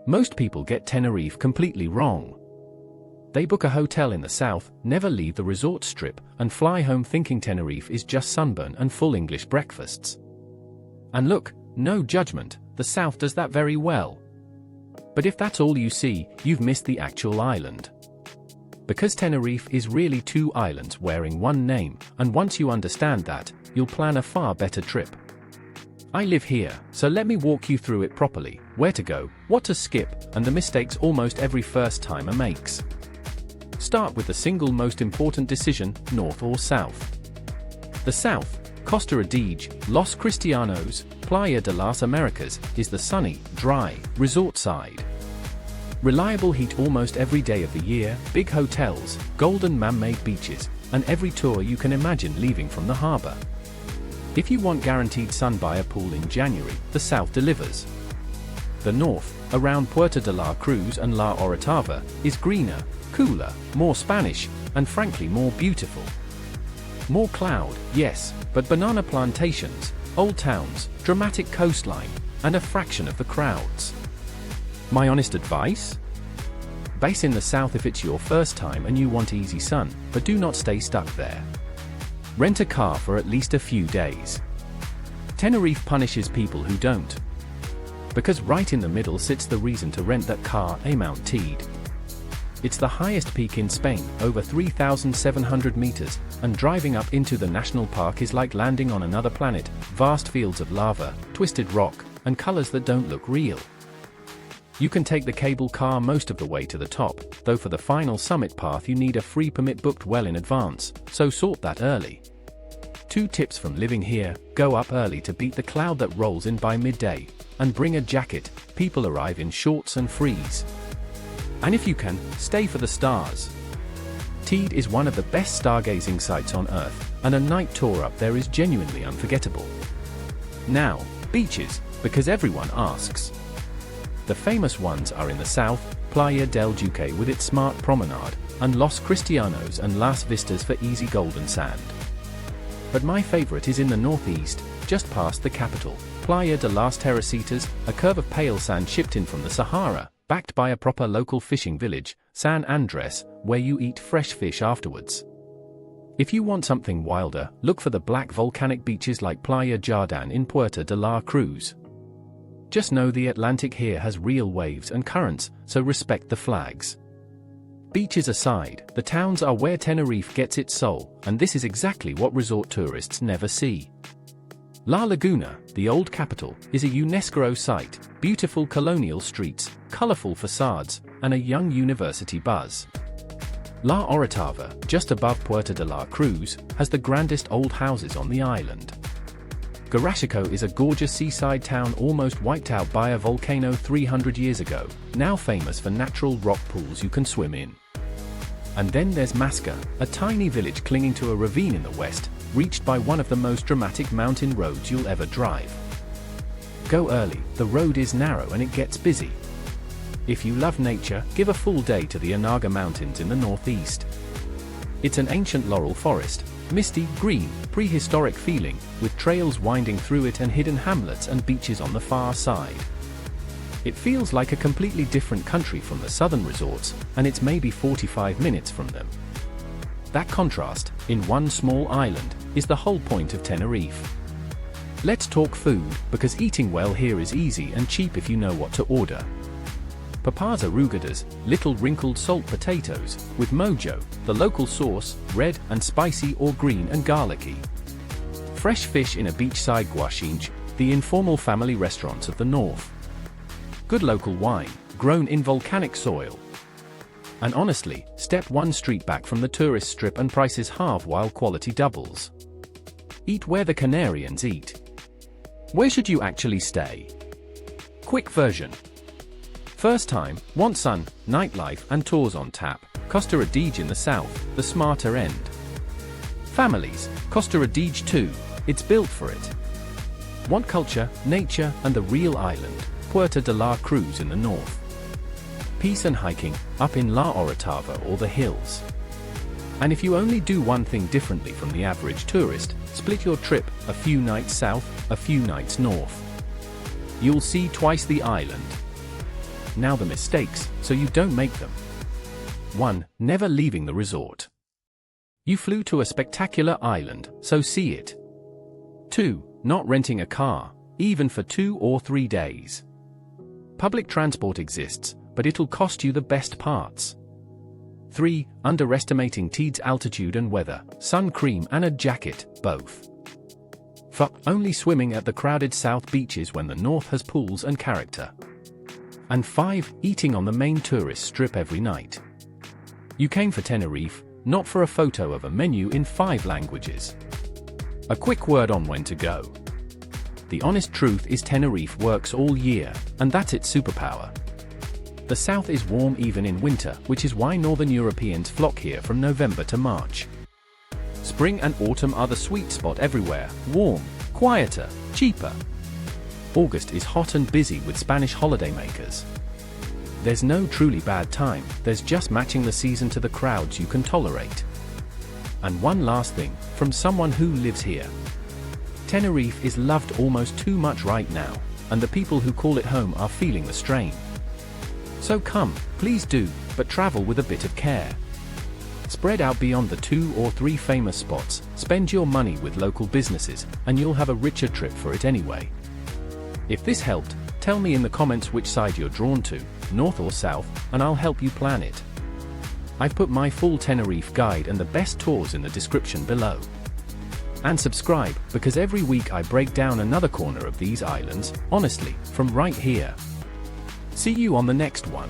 Most people get Tenerife completely wrong. They book a hotel in the south, never leave the resort strip, and fly home thinking Tenerife is just sunburn and full English breakfasts. And look, no judgment, the south does that very well. But if that's all you see, you've missed the actual island. Because Tenerife is really two islands wearing one name, and once you understand that, you'll plan a far better trip. I live here, so let me walk you through it properly, where to go, what to skip, and the mistakes almost every first-timer makes. Start with the single most important decision, north or south. The south, Costa Adige, Los Cristianos, Playa de las Americas, is the sunny, dry, resort side. Reliable heat almost every day of the year, big hotels, golden man-made beaches, and every tour you can imagine leaving from the harbor. If you want guaranteed sun by a pool in January, the south delivers. The north, around Puerto de la Cruz and La Orotava, is greener, cooler, more Spanish, and frankly more beautiful. More cloud, yes, but banana plantations, old towns, dramatic coastline, and a fraction of the crowds. My honest advice? Base in the south if it's your first time and you want easy sun, but do not stay stuck there. Rent a car for at least a few days. Tenerife punishes people who don't. Because right in the middle sits the reason to rent that car, Mount Teide. It's the highest peak in Spain, over 3,700 meters, and driving up into the national park is like landing on another planet, vast fields of lava, twisted rock, and colors that don't look real. You can take the cable car most of the way to the top, though for the final summit path you need a free permit booked well in advance, so sort that early. 2 tips from living here: go up early to beat the cloud that rolls in by midday, and bring a jacket, people arrive in shorts and freeze. And if you can, stay for the stars. Teide is one of the best stargazing sites on Earth, and a night tour up there is genuinely unforgettable. Now, beaches, because everyone asks. The famous ones are in the south, Playa del Duque with its smart promenade, and Los Cristianos and Las Vistas for easy golden sand. But my favorite is in the northeast, just past the capital, Playa de las Terrasitas, a curve of pale sand shipped in from the Sahara, backed by a proper local fishing village, San Andres, where you eat fresh fish afterwards. If you want something wilder, look for the black volcanic beaches like Playa Jardan in Puerto de la Cruz. Just know the Atlantic here has real waves and currents, so respect the flags. Beaches aside, the towns are where Tenerife gets its soul, and this is exactly what resort tourists never see. La Laguna, the old capital, is a UNESCO site, beautiful colonial streets, colorful facades, and a young university buzz. La Orotava, just above Puerto de la Cruz, has the grandest old houses on the island. Garachico is a gorgeous seaside town almost wiped out by a volcano 300 years ago, now famous for natural rock pools you can swim in. And then there's Masca, a tiny village clinging to a ravine in the west, reached by one of the most dramatic mountain roads you'll ever drive. Go early, the road is narrow and it gets busy. If you love nature, give a full day to the Anaga Mountains in the northeast. It's an ancient laurel forest, misty, green, prehistoric feeling, with trails winding through it and hidden hamlets and beaches on the far side. It feels like a completely different country from the southern resorts, and it's maybe 45 minutes from them. That contrast, in one small island, is the whole point of Tenerife. Let's talk food, because eating well here is easy and cheap if you know what to order. Papas arrugadas, little wrinkled salt potatoes, with mojo, the local sauce, red and spicy or green and garlicky. Fresh fish in a beachside guachinche, the informal family restaurants of the north. Good local wine, grown in volcanic soil. And honestly, step one street back from the tourist strip and prices halve while quality doubles. Eat where the Canarians eat. Where should you actually stay? Quick version. First time, want sun, nightlife and tours on tap, Costa Adige in the south, the smarter end. Families, Costa Adige 2, it's built for it. Want culture, nature and the real island, Puerto de la Cruz in the north. Peace and hiking, up in La Orotava or the hills. And if you only do one thing differently from the average tourist, split your trip, a few nights south, a few nights north. You'll see twice the island. now the mistakes, so you don't make them. 1. Never leaving the resort. You flew to a spectacular island, so see it. 2. Not renting a car, even for 2 or 3 days. Public transport exists, but it'll cost you the best parts. 3. Underestimating Teide's altitude and weather, sun cream and a jacket, both. 4. Only swimming at the crowded south beaches when the north has pools and character. And 5. Eating on the main tourist strip every night. You came for Tenerife, not for a photo of a menu in 5 languages. A quick word on when to go. The honest truth is Tenerife works all year, and that's its superpower. The south is warm even in winter, which is why northern Europeans flock here from November to March. Spring and autumn are the sweet spot everywhere, warm, quieter, cheaper. August is hot and busy with Spanish holidaymakers. There's no truly bad time, there's just matching the season to the crowds you can tolerate. And one last thing, from someone who lives here. Tenerife is loved almost too much right now, and the people who call it home are feeling the strain. So come, please do, but travel with a bit of care. Spread out beyond the 2 or 3 famous spots, spend your money with local businesses, and you'll have a richer trip for it anyway. If this helped, tell me in the comments which side you're drawn to, north or south, and I'll help you plan it. I've put my full Tenerife guide and the best tours in the description below. And subscribe, because every week I break down another corner of these islands, honestly, from right here. See you on the next one.